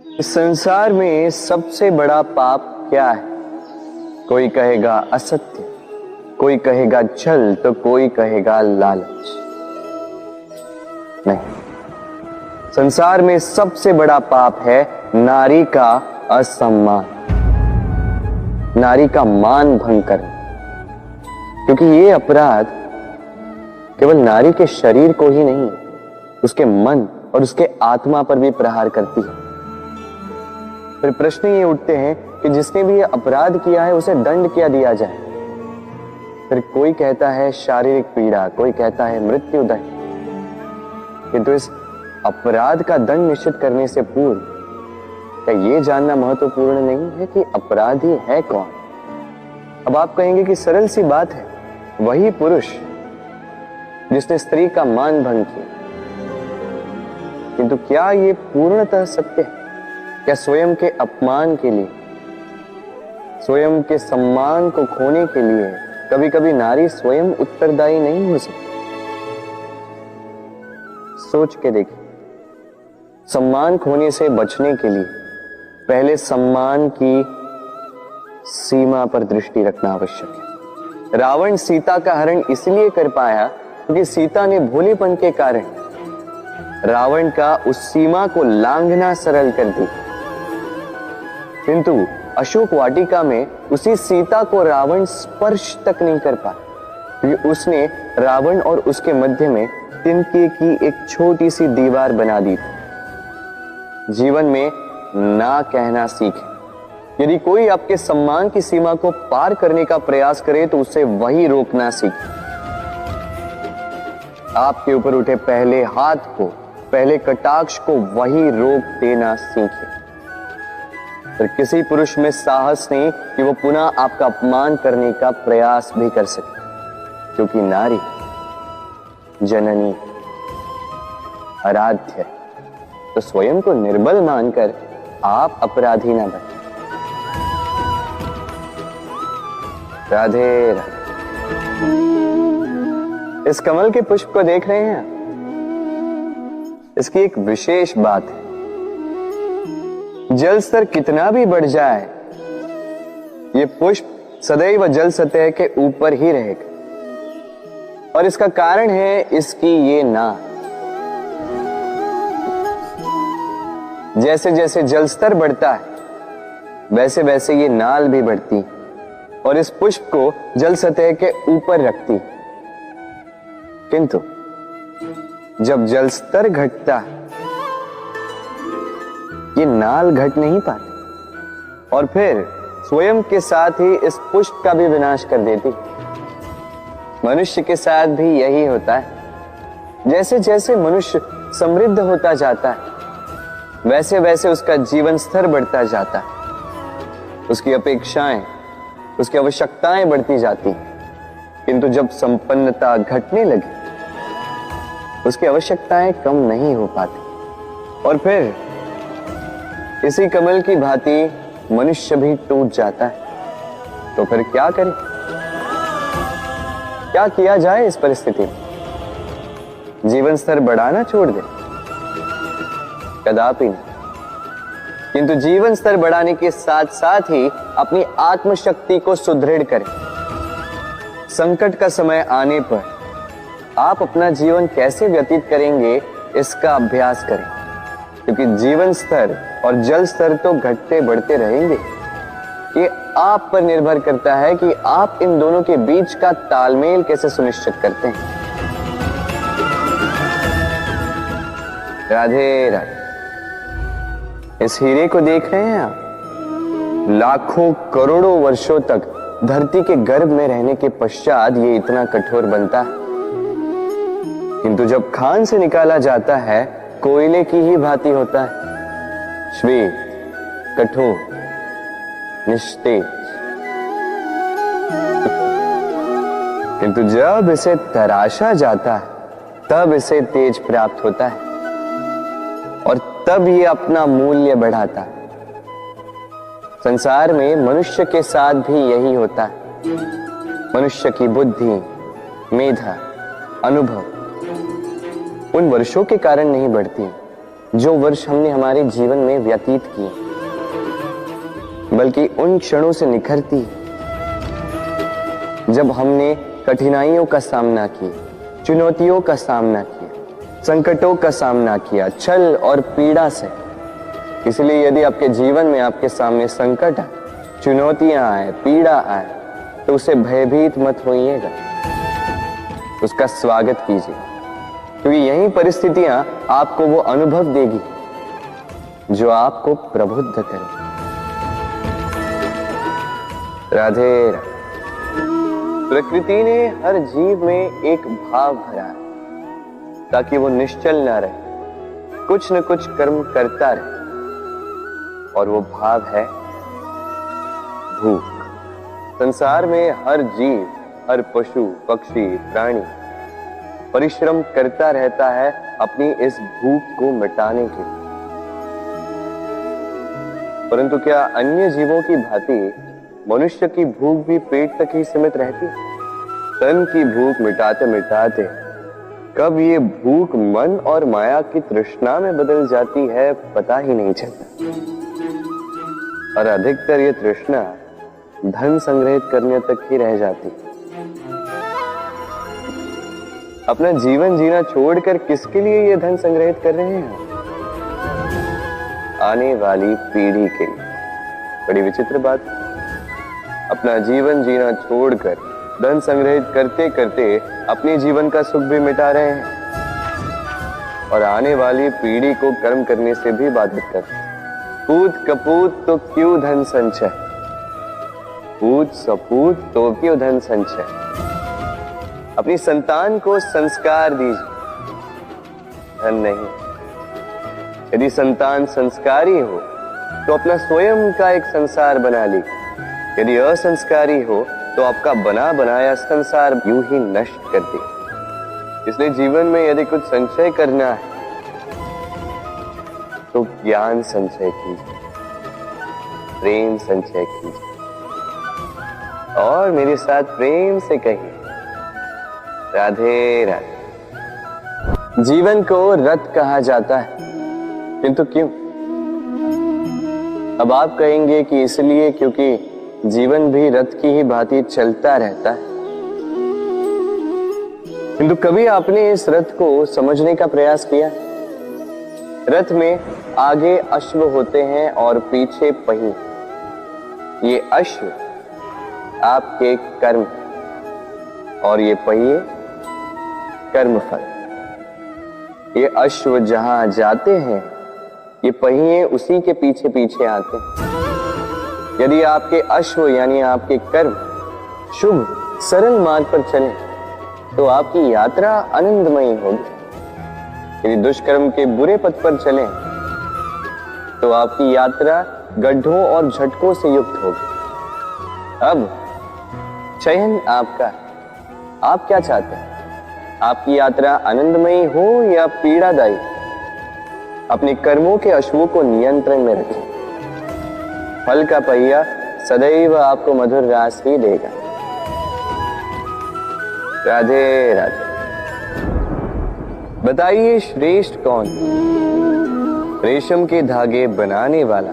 इस संसार में सबसे बड़ा पाप क्या है? कोई कहेगा असत्य, कोई कहेगा छल, तो कोई कहेगा लालच। नहीं, संसार में सबसे बड़ा पाप है नारी का असम्मान, नारी का मान भंग करना। क्योंकि ये अपराध केवल नारी के शरीर को ही नहीं, उसके मन और उसके आत्मा पर भी प्रहार करती है। फिर प्रश्न ये उठते हैं कि जिसने भी ये अपराध किया है उसे दंड क्या दिया जाए? फिर कोई कहता है शारीरिक पीड़ा, कोई कहता है मृत्यु दंड। किंतु इस अपराध का दंड निश्चित करने से पूर्व क्या ये जानना महत्वपूर्ण नहीं है कि अपराधी है कौन? अब आप कहेंगे कि सरल सी बात है, वही पुरुष जिसने स्त्री का मान भंग किया। किंतु क्या ये पूर्णतः सत्य है? क्या स्वयं के अपमान के लिए, स्वयं के सम्मान को खोने के लिए कभी कभी नारी स्वयं उत्तरदायी नहीं हो सकती? सोच के देखिए, सम्मान खोने से बचने के लिए पहले सम्मान की सीमा पर दृष्टि रखना आवश्यक है। रावण सीता का हरण इसलिए कर पाया क्योंकि सीता ने भोलेपन के कारण रावण का उस सीमा को लांघना सरल कर दी। किंतु अशोक वाटिका में उसी सीता को रावण स्पर्श तक नहीं कर पाया क्योंकि उसने रावण और उसके मध्य में तिनके की एक छोटी सी दीवार बना दी थी। जीवन में ना कहना सीखें। यदि कोई आपके सम्मान की सीमा को पार करने का प्रयास करे तो उसे वही रोकना सीखें। आपके ऊपर उठे पहले हाथ को, पहले कटाक्ष को वही रोक देना सीखें। फिर किसी पुरुष में साहस नहीं कि वो पुनः आपका अपमान करने का प्रयास भी कर सके, क्योंकि नारी जननी आराध्य है। तो स्वयं को निर्बल मानकर आप अपराधी ना बने। राधे राधे। इस कमल के पुष्प को देख रहे हैं? इसकी एक विशेष बात है, जल स्तर कितना भी बढ़ जाए ये पुष्प सदैव जल सतह के ऊपर ही रहेगा। और इसका कारण है इसकी ये नाक। जैसे जैसे जल स्तर बढ़ता है वैसे वैसे ये नाल भी बढ़ती और इस पुष्प को जल सतह के ऊपर रखती। किंतु जब जल स्तर घटता है ये नाल घट नहीं पाती और फिर स्वयं के साथ ही इस पुष्प का भी विनाश कर देती। मनुष्य के साथ भी यही होता है। जैसे जैसे मनुष्य समृद्ध होता जाता है वैसे वैसे उसका जीवन स्तर बढ़ता जाता है, उसकी अपेक्षाएं, उसकी आवश्यकताएं बढ़ती जाती। किंतु जब संपन्नता घटने लगी उसकी आवश्यकताएं कम नहीं हो पाती और फिर इसी कमल की भांति मनुष्य भी टूट जाता है। तो फिर क्या करें? क्या किया जाए इस परिस्थिति में? जीवन स्तर बढ़ाना छोड़ दे? कदापि नहीं। किंतु जीवन स्तर बढ़ाने के साथ साथ ही अपनी आत्मशक्ति को सुदृढ़ करें। संकट का समय आने पर आप अपना जीवन कैसे व्यतीत करेंगे इसका अभ्यास करें, क्योंकि जीवन स्तर और जल स्तर तो घटते बढ़ते रहेंगे। ये आप पर निर्भर करता है कि आप इन दोनों के बीच का तालमेल कैसे सुनिश्चित करते हैं। राधे राधे। इस हीरे को देख रहे हैं आप? लाखों करोड़ों वर्षों तक धरती के गर्भ में रहने के पश्चात ये इतना कठोर बनता है। किंतु जब खान से निकाला जाता है कोयले की ही भांति होता है, श्वेत, कठोर, निस्तेज। किंतु जब इसे तराशा जाता है तब इसे तेज प्राप्त होता है और तब ये अपना मूल्य बढ़ाता है। संसार में मनुष्य के साथ भी यही होता है। मनुष्य की बुद्धि, मेधा, अनुभव उन वर्षों के कारण नहीं बढ़ती जो वर्ष हमने हमारे जीवन में व्यतीत किए, बल्कि उन क्षणों से निखरती है जब हमने कठिनाइयों का सामना किया, चुनौतियों का सामना किया, संकटों का सामना किया, छल और पीड़ा से। इसलिए यदि आपके जीवन में आपके सामने संकट आए, चुनौतियां आए, पीड़ा आए, तो उसे भयभीत मत होइएगा, उसका स्वागत कीजिए, क्योंकि यही परिस्थितियां आपको वो अनुभव देगी जो आपको प्रबुद्ध करे। राधे राधे। प्रकृति ने हर जीव में एक भाव भरा है ताकि वो निश्चल ना रहे, कुछ न कुछ कर्म करता रहे, और वो भाव है भूख। संसार में हर जीव, हर पशु, पक्षी, प्राणी परिश्रम करता रहता है अपनी इस भूख को मिटाने के लिए। परंतु क्या अन्य जीवों की भांति मनुष्य की भूख भी पेट तक ही सीमित रहती है? तन की भूख मिटाते मिटाते कब ये भूख मन और माया की तृष्णा में बदल जाती है पता ही नहीं चलता। और अधिकतर ये तृष्णा धन संग्रहित करने तक ही रह जाती। अपना जीवन जीना छोड़कर किसके लिए ये धन संग्रहित कर रहे हैं? आने वाली पीढ़ी के लिए। बड़ी विचित्र बात। अपना जीवन जीना छोड़कर धन संग्रहित करते करते अपने जीवन का सुख भी मिटा रहे हैं और आने वाली पीढ़ी को कर्म करने से भी बाधित कर। पूत कपूत तो क्यों धन संचय, पूत सपूत तो क्यों धन संचय। अपनी संतान को संस्कार दीजिए, धन नहीं। यदि संतान संस्कारी हो तो अपना स्वयं का एक संसार बना लीजिए। यदि असंस्कारी हो तो आपका बना बनाया संसार यूं ही नष्ट कर दे। इसलिए जीवन में यदि कुछ संचय करना है तो ज्ञान संचय कीजिए, प्रेम संचय कीजिए, और मेरे साथ प्रेम से कहिए राधे राधे। जीवन को रथ कहा जाता है, किंतु क्यों? अब आप कहेंगे कि इसलिए क्योंकि जीवन भी रथ की ही भांति चलता रहता है। किंतु कभी आपने इस रथ को समझने का प्रयास किया? रथ में आगे अश्व होते हैं और पीछे पहिए। ये अश्व आपके कर्म और ये पहिए कर्मफल। ये अश्व जहां जाते हैं, ये पहिए उसी के पीछे पीछे आते हैं। यदि आपके अश्व यानी आपके कर्म शुभ सरल मार्ग पर चले तो आपकी यात्रा आनंदमयी होगी। यदि दुष्कर्म के बुरे पथ पर चलें तो आपकी यात्रा गड्ढों और झटकों से युक्त होगी। अब चयन आपका। आप क्या चाहते हैं? आपकी यात्रा आनंदमयी हो या पीड़ादायी? अपने कर्मों के अश्वों को नियंत्रण में रखें। फल का पहिया सदैव आपको मधुर रास ही देगा। राधे राधे। बताइए श्रेष्ठ कौन? रेशम के धागे बनाने वाला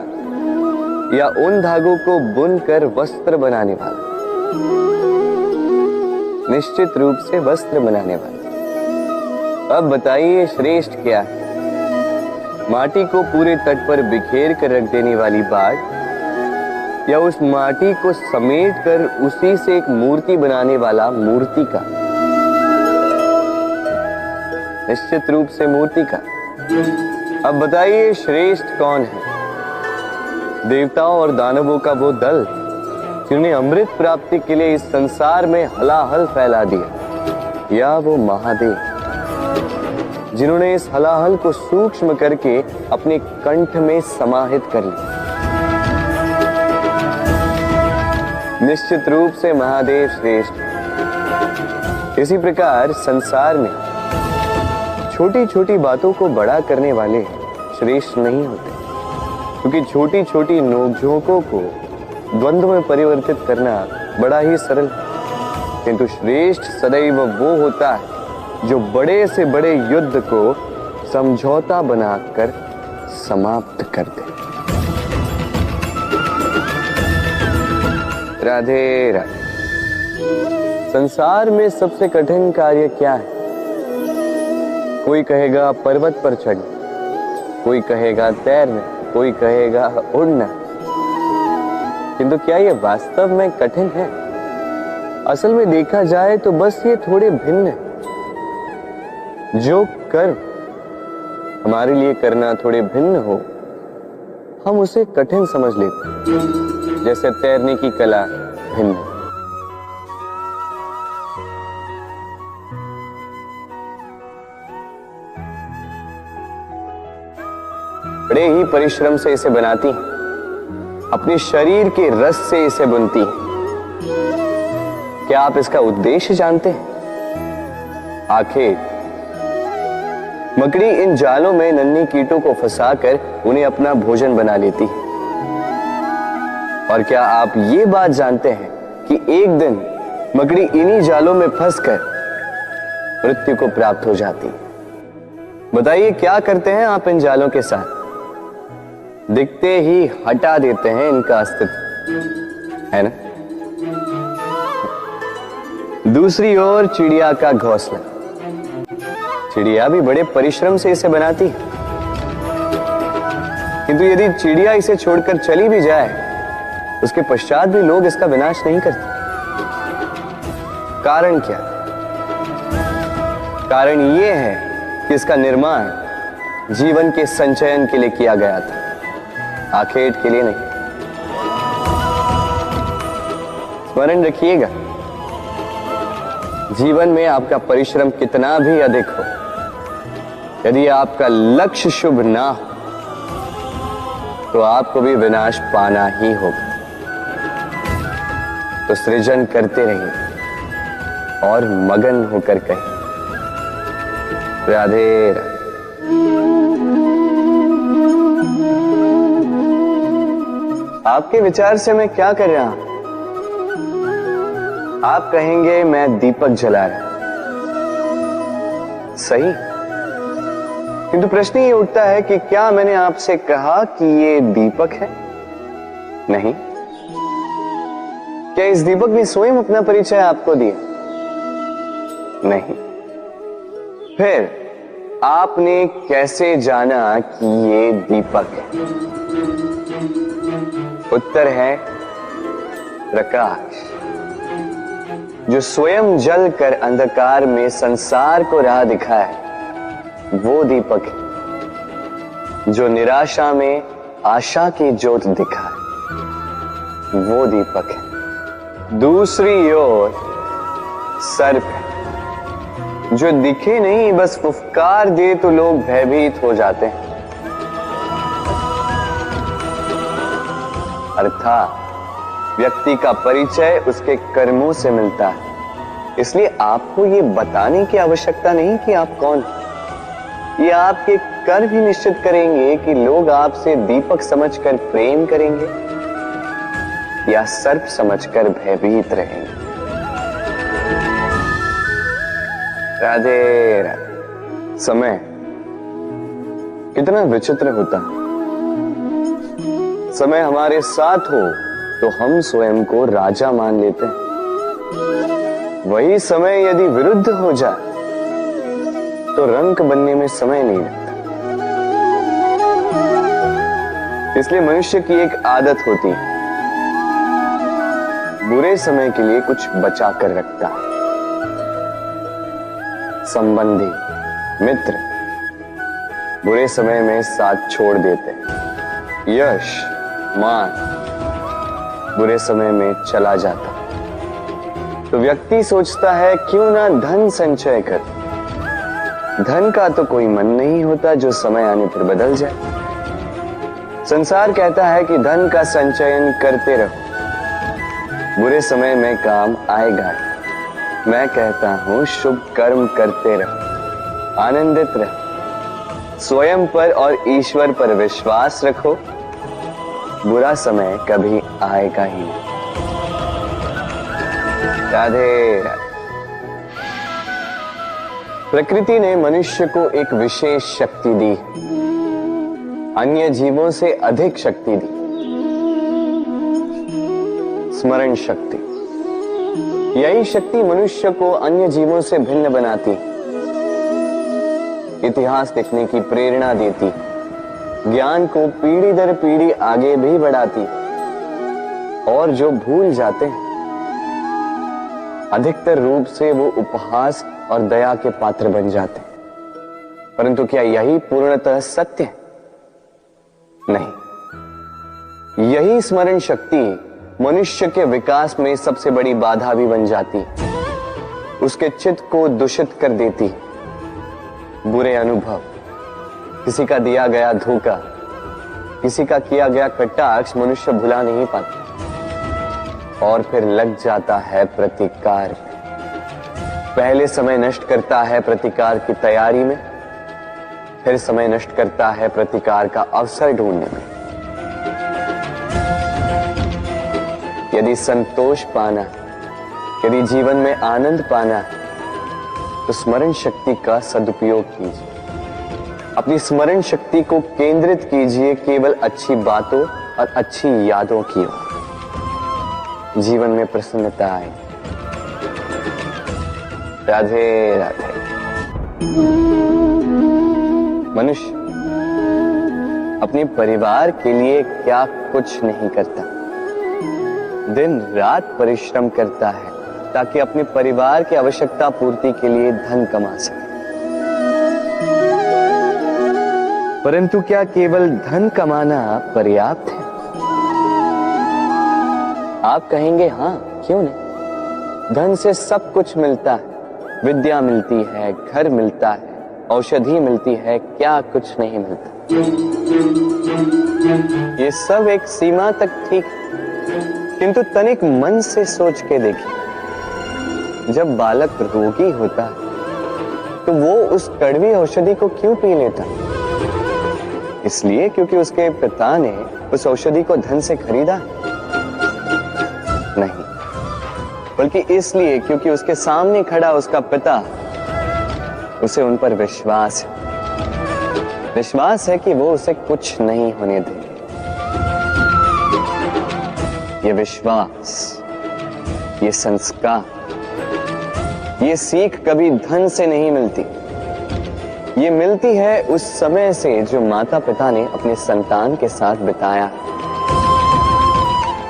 या उन धागों को बुनकर वस्त्र बनाने वाला? निश्चित रूप से वस्त्र बनाने वाला। अब बताइए श्रेष्ठ क्या है? माटी को पूरे तट पर बिखेर कर रख देने वाली बाढ़ या उस माटी को समेट कर उसी से एक मूर्ति बनाने वाला मूर्तिकार? निश्चित रूप से मूर्तिकार। अब बताइए श्रेष्ठ कौन है? देवताओं और दानवों का वो दल जिन्हें अमृत प्राप्ति के लिए इस संसार में हलाहल फैला दिया, या वो महादेव जिन्होंने इस हलाहल को सूक्ष्म करके अपने कंठ में समाहित कर लिया? निश्चित रूप से महादेव श्रेष्ठ। इसी प्रकार संसार में छोटी छोटी बातों को बड़ा करने वाले श्रेष्ठ नहीं होते, क्योंकि छोटी छोटी नोकझोंकों को द्वंद्व में परिवर्तित करना बड़ा ही सरल है। किंतु श्रेष्ठ सदैव वो होता है जो बड़े से बड़े युद्ध को समझौता बनाकर समाप्त कर दे। राधे राधे। संसार में सबसे कठिन कार्य क्या है? कोई कहेगा पर्वत पर चढ़ना, कोई कहेगा तैरना, कोई कहेगा उड़ना, किंतु क्या ये वास्तव में कठिन है? असल में देखा जाए तो बस ये थोड़े भिन्न है। जो कर्म हमारे लिए करना थोड़े भिन्न हो, हम उसे कठिन समझ लेते हैं। जैसे तैरने की कला भिन्न है। बड़े ही परिश्रम से इसे बनाती हैं, अपने शरीर के रस से इसे बुनती हैं। क्या आप इसका उद्देश्य जानते हैं? आखिर मकड़ी इन जालों में नन्ही कीटों को फंसाकर उन्हें अपना भोजन बना लेती है। और क्या आप ये बात जानते हैं कि एक दिन मकड़ी इन्हीं जालों में फंसकर मृत्यु को प्राप्त हो जाती? बताइए क्या करते हैं आप इन जालों के साथ? दिखते ही हटा देते हैं इनका अस्तित्व, है ना? दूसरी ओर चिड़िया का घोंसला। चिड़िया भी बड़े परिश्रम से इसे बनाती है, किंतु यदि चिड़िया इसे छोड़कर चली भी जाए, उसके पश्चात भी लोग इसका विनाश नहीं करते। कारण क्या? कारण यह है कि इसका निर्माण जीवन के संचयन के लिए किया गया था, आखेट के लिए नहीं। स्मरण रखिएगा, जीवन में आपका परिश्रम कितना भी अधिक हो, यदि आपका लक्ष्य शुभ ना हो तो आपको भी विनाश पाना ही होगा। तो सृजन करते रहिए और मगन होकर कहिए राधे राधे। आपके विचार से मैं क्या कर रहा हूं? आप कहेंगे मैं दीपक जला रहा। सही, किंतु प्रश्न ये उठता है कि क्या मैंने आपसे कहा कि ये दीपक है? नहीं। क्या इस दीपक ने स्वयं अपना परिचय आपको दिया? नहीं। फिर आपने कैसे जाना कि ये दीपक है? उत्तर है प्रकाश, जो स्वयं जल कर अंधकार में संसार को राह दिखाए, वो दीपक है। जो निराशा में आशा की ज्योत दिखाए, वो दीपक है। दूसरी ओर सर्प है, जो दिखे नहीं, बस फुफकार दे तो लोग भयभीत हो जाते हैं। अर्थात व्यक्ति का परिचय उसके कर्मों से मिलता है, इसलिए आपको ये बताने की आवश्यकता नहीं कि आप कौन हैं। ये आपके कर्म ही निश्चित करेंगे कि लोग आपसे दीपक समझकर प्रेम करेंगे या सर्प समझकर भयभीत रहेंगे। राधे राधे। समय कितना विचित्र होता है। समय हमारे साथ हो तो हम स्वयं को राजा मान लेते हैं। वही समय यदि विरुद्ध हो जाए तो रंक बनने में समय नहीं लगता। इसलिए मनुष्य की एक आदत होती है, बुरे समय के लिए कुछ बचा कर रखता है। संबंधी, मित्र बुरे समय में साथ छोड़ देते हैं। यश, मान बुरे समय में चला जाता। तो व्यक्ति सोचता है क्यों ना धन संचय कर। धन का तो कोई मन नहीं होता जो समय आने पर बदल जाए। संसार कहता है कि धन का संचयन करते रहो, बुरे समय में काम आएगा। मैं कहता हूं शुभ कर्म करते रहो, आनंदित रहो, स्वयं पर और ईश्वर पर विश्वास रखो, बुरा समय कभी आएगा ही नहीं। राधे राधे। प्रकृति ने मनुष्य को एक विशेष शक्ति दी। अन्य जीवों से अधिक शक्ति दी, स्मरण शक्ति। यही शक्ति मनुष्य को अन्य जीवों से भिन्न बनाती, इतिहास लिखने की प्रेरणा देती, ज्ञान को पीढ़ी दर पीढ़ी आगे भी बढ़ाती। और जो भूल जाते हैं, अधिकतर रूप से वो उपहास और दया के पात्र बन जाते हैं। परंतु क्या यही पूर्णतः सत्य है? नहीं। यही स्मरण शक्ति मनुष्य के विकास में सबसे बड़ी बाधा भी बन जाती, उसके चित्त को दूषित कर देती। बुरे अनुभव, किसी का दिया गया धोखा, किसी का किया गया कटाक्ष मनुष्य भुला नहीं पाता और फिर लग जाता है प्रतिकार में। पहले समय नष्ट करता है प्रतिकार की तैयारी में, फिर समय नष्ट करता है प्रतिकार का अवसर ढूंढने में। यदि संतोष पाना, यदि जीवन में आनंद पाना, तो स्मरण शक्ति का सदुपयोग कीजिए। अपनी स्मरण शक्ति को केंद्रित कीजिए केवल अच्छी बातों और अच्छी यादों की ओर। जीवन में प्रसन्नता आए। राधे राधे। मनुष्य अपने परिवार के लिए क्या कुछ नहीं करता, दिन रात परिश्रम करता है ताकि अपने परिवार की आवश्यकता पूर्ति के लिए धन कमा सके। परंतु क्या केवल धन कमाना पर्याप्त है? आप कहेंगे हाँ, क्यों नहीं। धन से सब कुछ मिलता है, विद्या मिलती है, घर मिलता है, औषधि मिलती है, क्या कुछ नहीं मिलता। ये सब एक सीमा तक ठीक, किंतु तनिक मन से सोच के देखिए, जब बालक रोगी होता है तो वो उस कड़वी औषधि को क्यों पी लेता? इसलिए क्योंकि उसके पिता ने उस औषधि को धन से खरीदा? नहीं, बल्कि इसलिए क्योंकि उसके सामने खड़ा उसका पिता, उसे उन पर विश्वास है। विश्वास है कि वो उसे कुछ नहीं होने देंगे। ये विश्वास, ये संस्कार, ये सीख कभी धन से नहीं मिलती। ये मिलती है उस समय से जो माता पिता ने अपने संतान के साथ बिताया।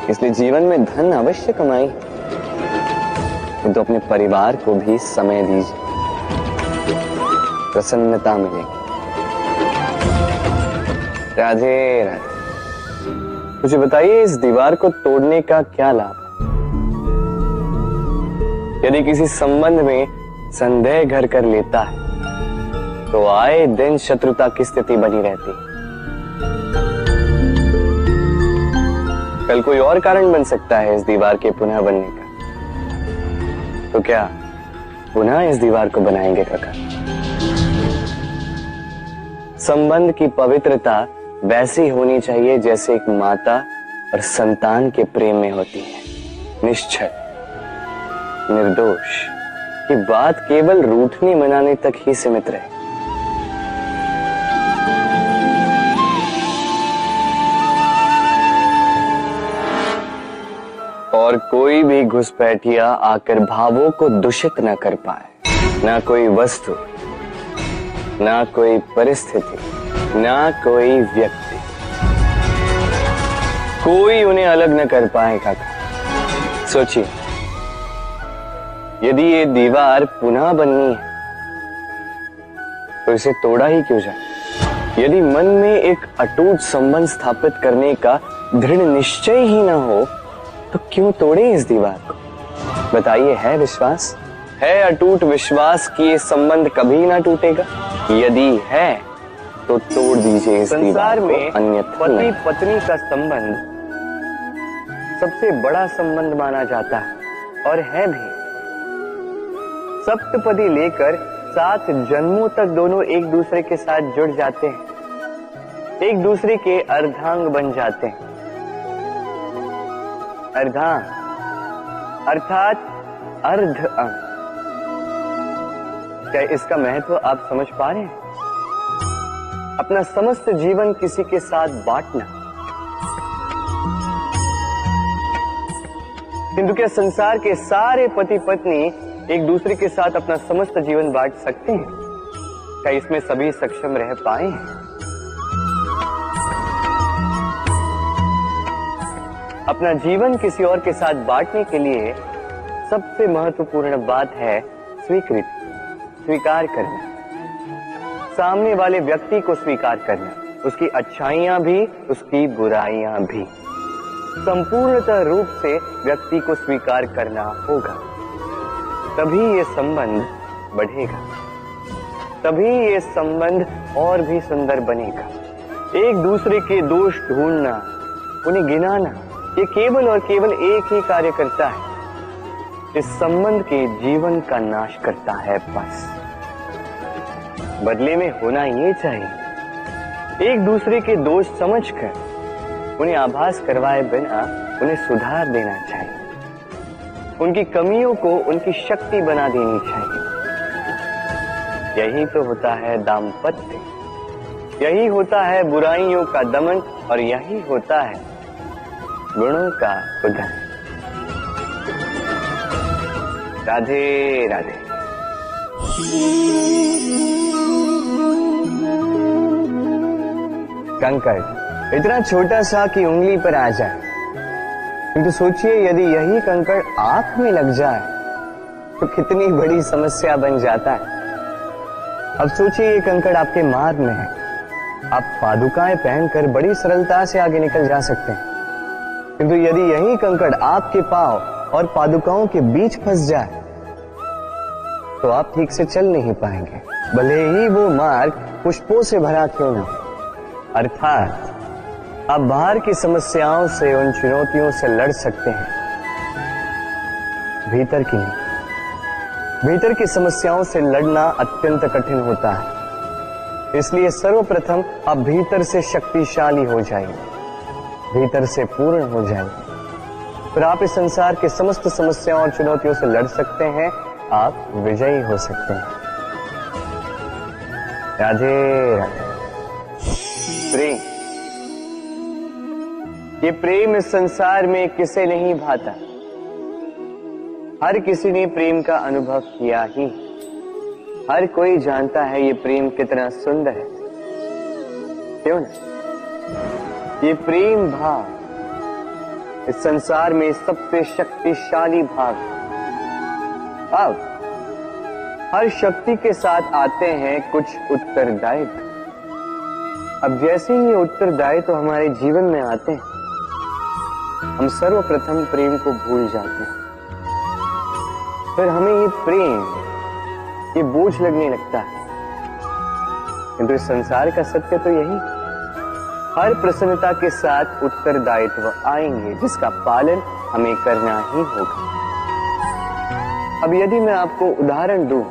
इसलिए जीवन में धन अवश्य कमाई, किंतु अपने परिवार को भी समय दीजिए, प्रसन्नता मिलेगी। राधे राधे। मुझे बताइए, इस दीवार को तोड़ने का क्या लाभ है? यदि किसी संबंध में संदेह घर कर लेता है तो आए दिन शत्रुता की स्थिति बनी रहती है। कल कोई और कारण बन सकता है इस दीवार के पुनः बनने का। तो क्या पुनः इस दीवार को बनाएंगे काका? संबंध की पवित्रता वैसी होनी चाहिए जैसे एक माता और संतान के प्रेम में होती है, निश्चल, निर्दोष, कि बात केवल रूठने मनाने तक ही सीमित रहे। और कोई भी घुसपैठिया आकर भावों को दूषित न कर पाए। ना कोई वस्तु, ना कोई परिस्थिति, ना कोई व्यक्ति, कोई उन्हें अलग न कर पाए काका। सोचिए, यदि ये दीवार पुनः बननी है तो इसे तोड़ा ही क्यों जाए? यदि मन में एक अटूट संबंध स्थापित करने का दृढ़ निश्चय ही ना हो तो क्यों तोड़े इस दीवार को? बताइए, है विश्वास, है अटूट विश्वास कि ये संबंध कभी ना टूटेगा? यदि है तो तोड़ दीजिए इस दीवार को, अन्यथा पति पत्नी का संबंध सबसे बड़ा संबंध माना जाता है और है भी। सप्तपदी लेकर 7 जन्मों तक दोनों एक दूसरे के साथ जुड़ जाते हैं, एक दूसरे के अर्धांग बन जाते हैं। अर्धांग अर्थात अर्ध अंग। क्या इसका महत्व आप समझ पा रहे हैं? अपना समस्त जीवन किसी के साथ बांटना। किंतु क्या संसार के सारे पति पत्नी एक दूसरे के साथ अपना समस्त जीवन बांट सकते हैं? क्या इसमें सभी सक्षम रह पाए हैं? अपना जीवन किसी और के साथ बांटने के लिए सबसे महत्वपूर्ण बात है स्वीकृति, स्वीकार करना। सामने वाले व्यक्ति को स्वीकार करना, उसकी अच्छाइयां भी, उसकी बुराइयां भी। संपूर्णतः रूप से व्यक्ति को स्वीकार करना होगा, तभी ये संबंध बढ़ेगा, तभी ये संबंध और भी सुंदर बनेगा। एक दूसरे के दोष ढूंढना, उन्हें गिनाना, ये केवल और केवल एक ही कार्य करता है, इस संबंध के जीवन का नाश करता है। बस बदले में होना ये चाहिए, एक दूसरे के दोष समझकर उन्हें आभास करवाए बिना उन्हें सुधार देना चाहिए, उनकी कमियों को उनकी शक्ति बना देनी चाहिए। यही तो होता है दाम्पत्य, यही होता है बुराइयों का दमन, और यही होता है गुणों का उदय। राधे राधे। कंकड़ इतना छोटा सा कि उंगली पर आ जाए, किंतु सोचिए यदि यही कंकड़ आंख में लग जाए तो कितनी बड़ी समस्या बन जाता है। अब सोचिए ये कंकड़ आपके मार्ग में है, आप पादुकाएं पहनकर बड़ी सरलता से आगे निकल जा सकते हैं, किंतु यदि यही कंकड़ आपके पांव और पादुकाओं के बीच फंस जाए तो आप ठीक से चल नहीं पाएंगे, भले ही वो मार्ग पुष्पों से भरा क्यों न हो। अर्थात आप बाहर की समस्याओं से, उन चुनौतियों से लड़ सकते हैं, भीतर की नहीं। भीतर की समस्याओं से लड़ना अत्यंत कठिन होता है, इसलिए सर्वप्रथम आप भीतर से शक्तिशाली हो जाइए, भीतर से पूर्ण हो जाइए, फिर आप इस संसार के समस्त समस्याओं और चुनौतियों से लड़ सकते हैं, आप विजयी हो सकते हैं। राधे राधे। प्रेम, ये प्रेम इस संसार में किसे नहीं भाता, हर किसी ने प्रेम का अनुभव किया ही, हर कोई जानता है ये प्रेम कितना सुंदर है, क्यों ना? ये प्रेम भाव इस संसार में सबसे शक्तिशाली भाव है। अब हर शक्ति के साथ आते हैं कुछ उत्तरदायित्व। अब जैसे ही ये उत्तरदायित्व हमारे जीवन में आते हैं, हम सर्वप्रथम प्रेम को भूल जाते हैं, फिर हमें ये प्रेम, ये बोझ लगने लगता है। किंतु इस संसार का सत्य तो यही, हर प्रसन्नता के साथ उत्तरदायित्व आएंगे जिसका पालन हमें करना ही होगा। अब यदि मैं आपको उदाहरण दूं,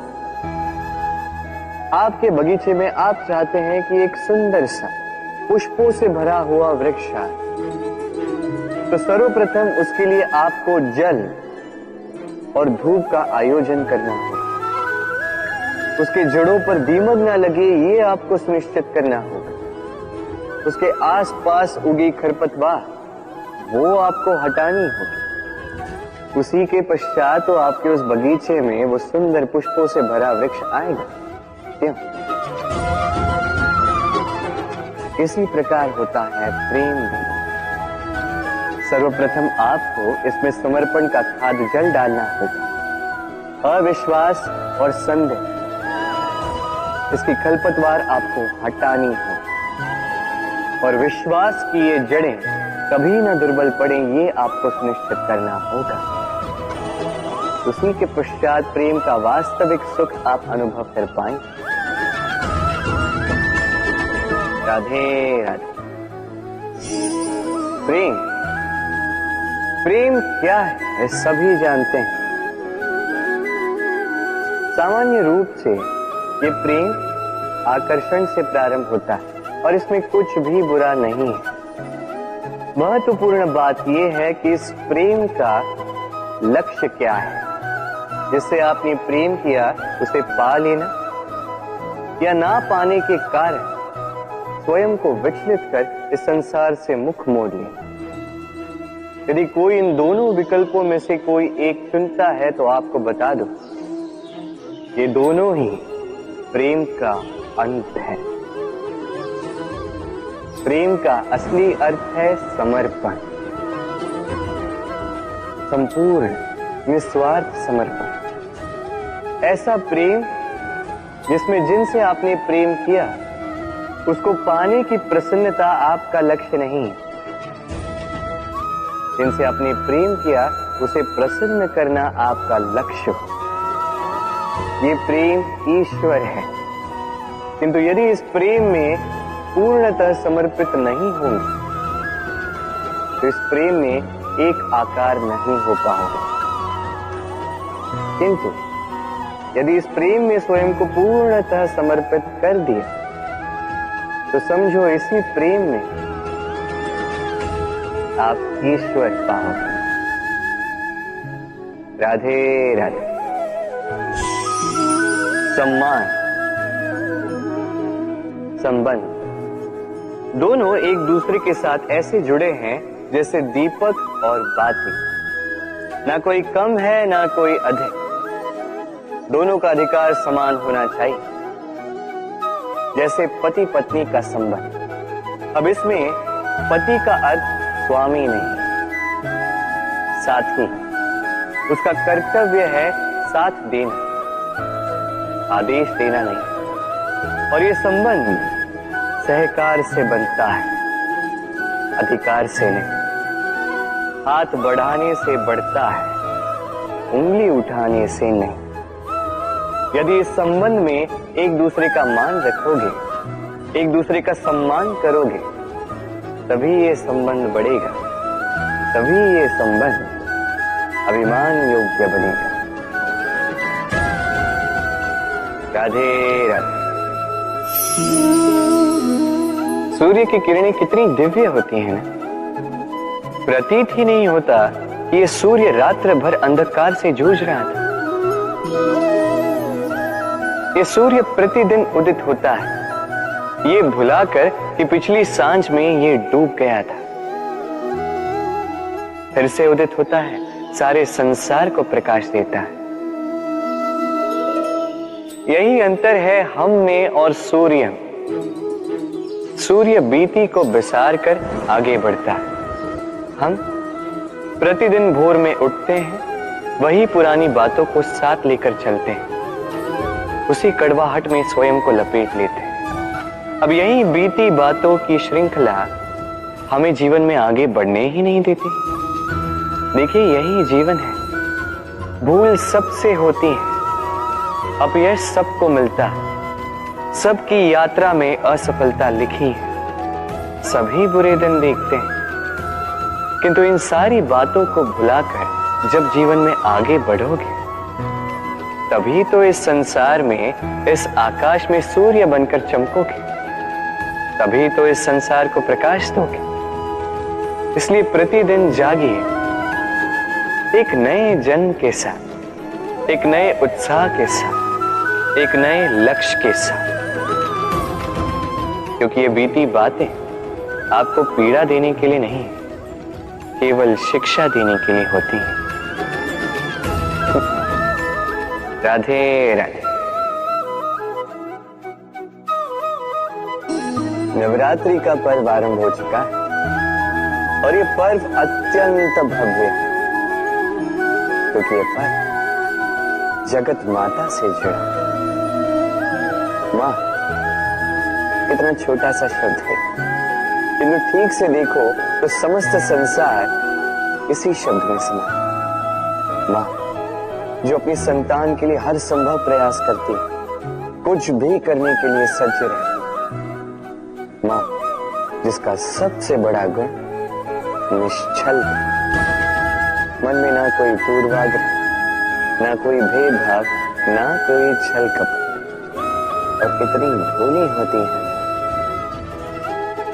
आपके बगीचे में आप चाहते हैं कि एक सुंदर सा पुष्पों से भरा हुआ वृक्ष आए, तो सर्वप्रथम उसके लिए आपको जल और धूप का आयोजन करना होगा, उसके जड़ों पर दीमक ना लगे ये आपको सुनिश्चित करना होगा, उसके आसपास उगी खरपतवार वो आपको हटानी होगी, उसी के पश्चात तो आपके उस बगीचे में वो सुंदर पुष्पों से भरा वृक्ष आएगा। क्यों? इसी प्रकार होता है प्रेम भी। सर्वप्रथम आपको इसमें समर्पण का खाद जल डालना होगा, अविश्वास और संदेह, इसकी खरपतवार आपको हटानी होगी, और विश्वास की ये जड़ें कभी न दुर्बल पड़े ये आपको सुनिश्चित करना होगा। उसी के पश्चात प्रेम का वास्तविक सुख आप अनुभव कर पाएंगे। राधे राधे। प्रेम, प्रेम क्या है सभी जानते हैं। सामान्य रूप से ये प्रेम आकर्षण से प्रारंभ होता है और इसमें कुछ भी बुरा नहीं है। महत्वपूर्ण बात यह है कि इस प्रेम का लक्ष्य क्या है, जिससे आपने प्रेम किया उसे पा लेना या ना पाने के कारण स्वयं को विचलित कर इस संसार से मुख मोड़ लें। यदि कोई इन दोनों विकल्पों में से कोई एक चुनता है तो आपको बता दो, ये दोनों ही प्रेम का अंत है। प्रेम का असली अर्थ है समर्पण, संपूर्ण निस्वार्थ समर्पण। ऐसा प्रेम जिसमें जिनसे आपने प्रेम किया उसको पाने की प्रसन्नता आपका लक्ष्य नहीं, जिनसे आपने प्रेम किया उसे प्रसन्न करना आपका लक्ष्य हो। ये प्रेम ईश्वर है, किंतु यदि इस प्रेम में पूर्णतः समर्पित नहीं होंगे तो इस प्रेम में एक आकार नहीं हो पाओगे। किंतु यदि इस प्रेम में स्वयं को पूर्णतः समर्पित कर दिया तो समझो इसी प्रेम में आप ईश्वर पाओगे। राधे राधे। सम्मान, संबंध दोनों एक दूसरे के साथ ऐसे जुड़े हैं जैसे दीपक और बाती। ना कोई कम है ना कोई अधिक, दोनों का अधिकार समान होना चाहिए, जैसे पति पत्नी का संबंध। अब इसमें पति का अर्थ स्वामी नहीं, साथी। उसका कर्तव्य है साथ देना, आदेश देना नहीं। और ये संबंध सहकार से बनता है, अधिकार से नहीं। हाथ बढ़ाने से बढ़ता है, उंगली उठाने से नहीं। यदि इस संबंध में एक दूसरे का मान रखोगे, एक दूसरे का सम्मान करोगे, तभी ये संबंध बढ़ेगा, तभी ये संबंध अभिमान योग्य बनेगा। राधे राधे। सूर्य की किरणें कितनी दिव्य होती हैं ना। प्रतीत ही नहीं होता कि ये सूर्य रात्र भर अंधकार से जूझ रहा था। ये सूर्य प्रतिदिन उदित होता है, ये भुलाकर कि पिछली सांझ में ये डूब गया था। फिर से उदित होता है, सारे संसार को प्रकाश देता है। यही अंतर है हम में और सूर्य में। सूर्य बीती को बिसार कर आगे बढ़ता है, हम प्रतिदिन भोर में उठते हैं, वही पुरानी बातों को साथ लेकर चलते हैं, उसी कड़वाहट में स्वयं को लपेट लेते हैं। अब यही बीती बातों की श्रृंखला हमें जीवन में आगे बढ़ने ही नहीं देती। देखिए, यही जीवन है। भूल सबसे होती है, अपयश सबको मिलता है, सबकी यात्रा में असफलता लिखी है, सभी बुरे दिन देखते हैं। किंतु इन सारी बातों को भुलाकर जब जीवन में आगे बढ़ोगे, तभी तो इस संसार में, इस आकाश में सूर्य बनकर चमकोगे, तभी तो इस संसार को प्रकाश दोगे। इसलिए प्रतिदिन जागिए, एक नए जन्म के साथ, एक नए उत्साह के साथ, एक नए लक्ष्य के साथ। क्योंकि ये बीती बातें आपको पीड़ा देने के लिए नहीं, केवल शिक्षा देने के लिए होती हैं। राधे राधे। नवरात्रि का पर्व आरंभ हो चुका है और ये पर्व अत्यंत भव्य है, क्योंकि ये पर्व जगत माता से जुड़ा। माँ कितना छोटा सा शब्द है, किंतु ठीक से देखो तो समस्त संसार इसी शब्द में समा। माँ जो अपनी संतान के लिए हर संभव प्रयास करती है, कुछ भी करने के लिए सज्ज रहती। माँ जिसका सबसे बड़ा गुण निश्चल, मन में ना कोई पूर्वाग्रह, ना कोई भेदभाव, ना कोई छल कपट, और इतनी भोली होती है।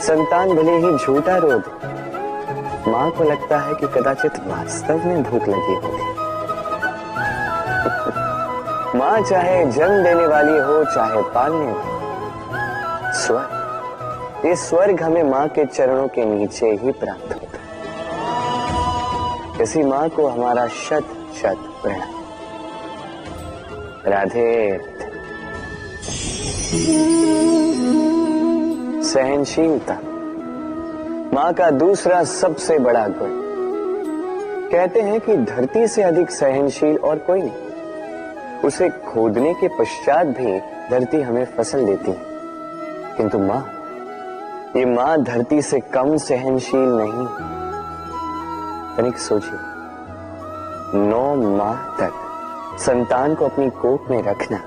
संतान भले ही झूठा रो दे, मां को लगता है कि कदाचित वास्तव में भूख लगी होगी। मां चाहे जन्म देने वाली हो, चाहे पालने वाली, स्वर ये स्वर्ग हमें माँ के चरणों के नीचे ही प्राप्त होता है। इसी माँ को हमारा शत शत प्रणाम। राधे। सहनशीलता माँ का दूसरा सबसे बड़ा गुण। कहते हैं कि धरती से अधिक सहनशील और कोई नहीं। उसे खोदने के पश्चात भी धरती हमें फसल देती है, किंतु माँ, ये माँ धरती से कम सहनशील नहीं। तनिक सोचिए, 9 माह तक संतान को अपनी कोख में रखना,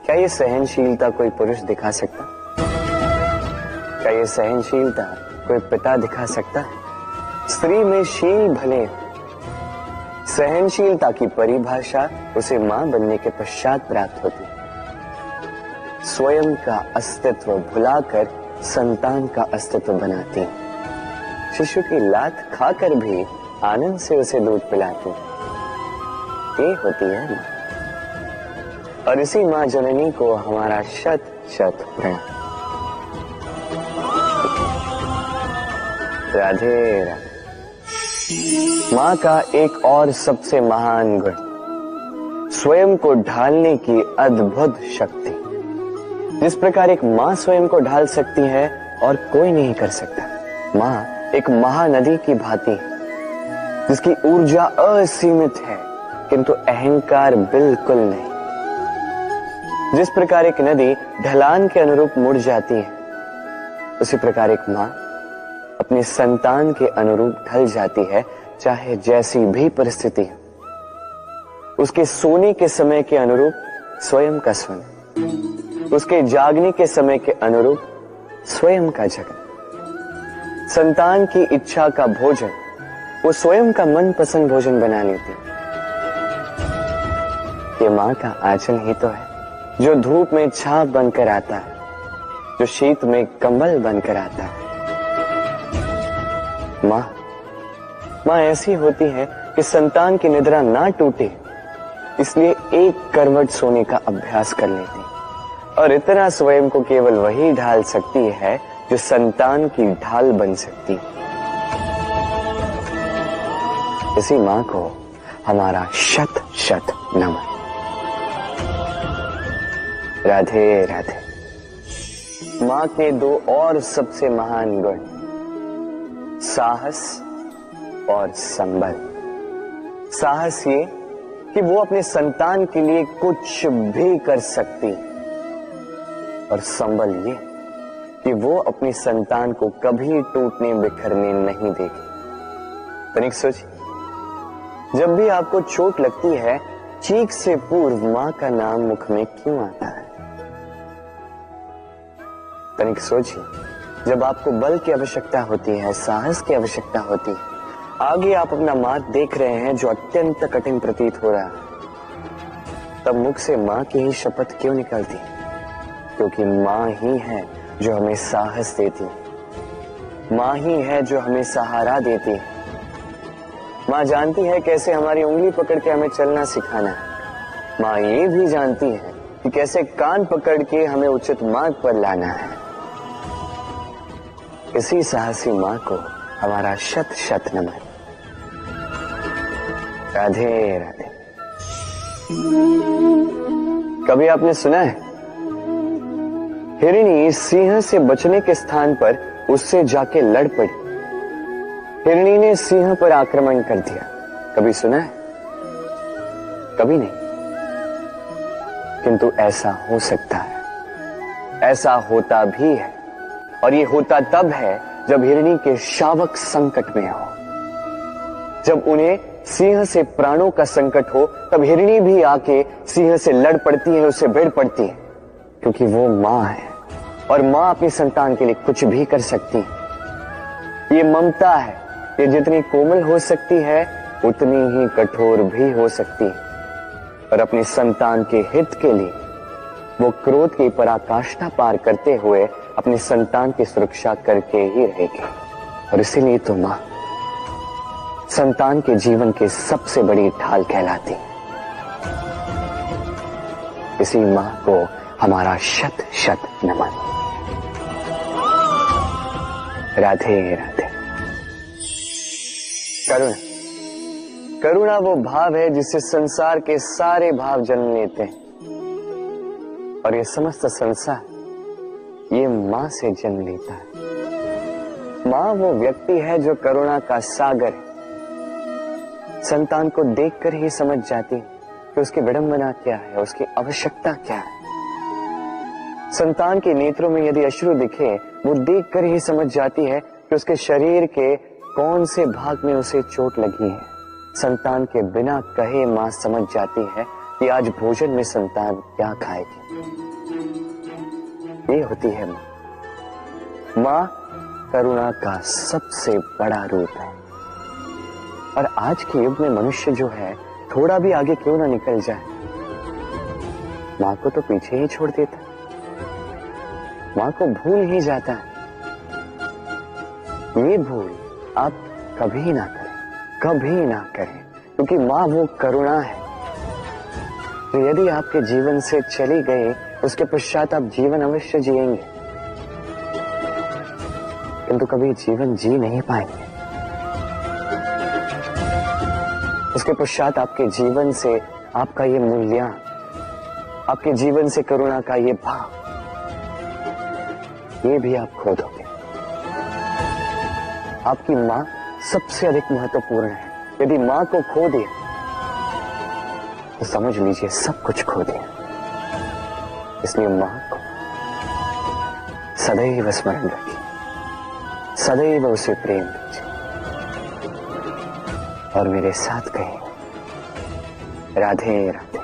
क्या ये सहनशीलता कोई पुरुष दिखा सकता? क्या ये सहनशीलता कोई पिता दिखा सकता है? स्त्री में शील भले, सहनशीलता की परिभाषा उसे मां बनने के पश्चात प्राप्त होती है। स्वयं का अस्तित्व भुलाकर संतान का अस्तित्व बनाती है। शिशु की लात खाकर भी आनंद से उसे दूध पिलाती है। ये होती है मां। और इसी मां जननी को हमारा शत शत प्रणाम। राधे राधे। मां का एक और सबसे महान गुण, स्वयं को ढालने की अद्भुत शक्ति। जिस प्रकार एक मां स्वयं को ढाल सकती है और कोई नहीं कर सकता। मां एक महानदी की भांति है, जिसकी ऊर्जा असीमित है, किंतु अहंकार बिल्कुल नहीं। जिस प्रकार एक नदी ढलान के अनुरूप मुड़ जाती है, उसी प्रकार एक मां अपने संतान के अनुरूप ढल जाती है, चाहे जैसी भी परिस्थिति हो। उसके सोने के समय के अनुरूप स्वयं का सोना, उसके जागने के समय के अनुरूप स्वयं का जगना। संतान की इच्छा का भोजन वो स्वयं का मनपसंद भोजन बना लेती। ये मां का आंचल ही तो है, जो धूप में छाप बनकर आता है, जो शीत में कंबल बनकर आता है। मां ऐसी होती है कि संतान की निद्रा ना टूटे, इसलिए एक करवट सोने का अभ्यास कर लेती है। और इतना स्वयं को केवल वही ढाल सकती है जो संतान की ढाल बन सकती है। इसी मां को हमारा शत शत नमन। राधे राधे। मां के 2 और सबसे महान गुण, साहस और संबल। साहस ये कि वो अपने संतान के लिए कुछ भी कर सकती, और संबल ये कि वो अपनी संतान को कभी टूटने बिखरने नहीं देगी। तनिक सोचिए, जब भी आपको चोट लगती है, चीख से पूर्व मां का नाम मुख में क्यों आता है? तनिक सोचिए, जब आपको बल की आवश्यकता होती है, साहस की आवश्यकता होती है, आगे आप अपना मार्ग देख रहे हैं जो अत्यंत कठिन प्रतीत हो रहा है, तब मुख से मां की ही शपथ क्यों निकलती? क्योंकि मां ही है जो हमें साहस देती, मां ही है जो हमें सहारा देती है। मां जानती है कैसे हमारी उंगली पकड़ के हमें चलना सिखाना है। मां ये भी जानती है कि कैसे कान पकड़ के हमें उचित मार्ग पर लाना है। इसी साहसी मां को हमारा शत शत नमन। राधे राधे। कभी आपने सुना है, हिरणी सिंह से बचने के स्थान पर उससे जाके लड़ पड़ी। हिरणी ने सिंह पर आक्रमण कर दिया। कभी सुना है? कभी नहीं। किंतु ऐसा हो सकता है, ऐसा होता भी है, और ये होता तब है जब हिरणी के शावक संकट में हो। जब उन्हें सिंह से प्राणों का संकट हो, तब हिरणी भी आके सिंह से लड़ पड़ती है, उससे भिड़ पड़ती है, क्योंकि वो मां है और मां अपनी संतान के लिए कुछ भी कर सकती है। ये ममता है, ये जितनी कोमल हो सकती है उतनी ही कठोर भी हो सकती है, और अपनी संतान के हित के लिए वो क्रोध की पराकाष्ठा पार करते हुए अपनी संतान की सुरक्षा करके ही रहेगी। और इसीलिए तो मां संतान के जीवन की सबसे बड़ी ढाल कहलाती। इसी मां को हमारा शत शत नमन। राधे राधे। करुणा, करुणा वो भाव है जिससे संसार के सारे भाव जन्म लेते हैं, और ये समस्त संसार ये मां से जन्म लेता है। मां वो व्यक्ति है जो करुणा का सागर है। संतान को देखकर ही समझ जाती है कि उसकी विडंबना क्या है, उसकी आवश्यकता क्या है। संतान के नेत्रों में यदि अश्रु दिखे, वो देखकर ही समझ जाती है कि उसके शरीर के कौन से भाग में उसे चोट लगी है। संतान के बिना कहे मां समझ जाती है कि आज भोजन में संतान क्या खाएगी। ये होती है मां। मां करुणा का सबसे बड़ा रूप है। और आज के युग में मनुष्य जो है, थोड़ा भी आगे क्यों ना निकल जाए, मां को तो पीछे ही छोड़ देता है, मां को भूल ही जाता है। ये भूल आप कभी ना करें, कभी ना करें, क्योंकि मां वो करुणा है जो यदि आपके जीवन से चली गई, उसके पश्चात आप जीवन अवश्य जिएंगे, किंतु कभी जीवन जी नहीं पाएंगे। उसके पश्चात आपके जीवन से आपका ये मूल्यांकन, आपके जीवन से करुणा का ये भाव, ये भी आप खो दोगे। आपकी मां सबसे अधिक महत्वपूर्ण है। यदि मां को खो दिया तो समझ लीजिए सब कुछ खो दिया। इसलिए मां को सदैव स्मरण रखिए, सदैव उसे प्रेम कीजिए, और मेरे साथ कहिए राधे राधे।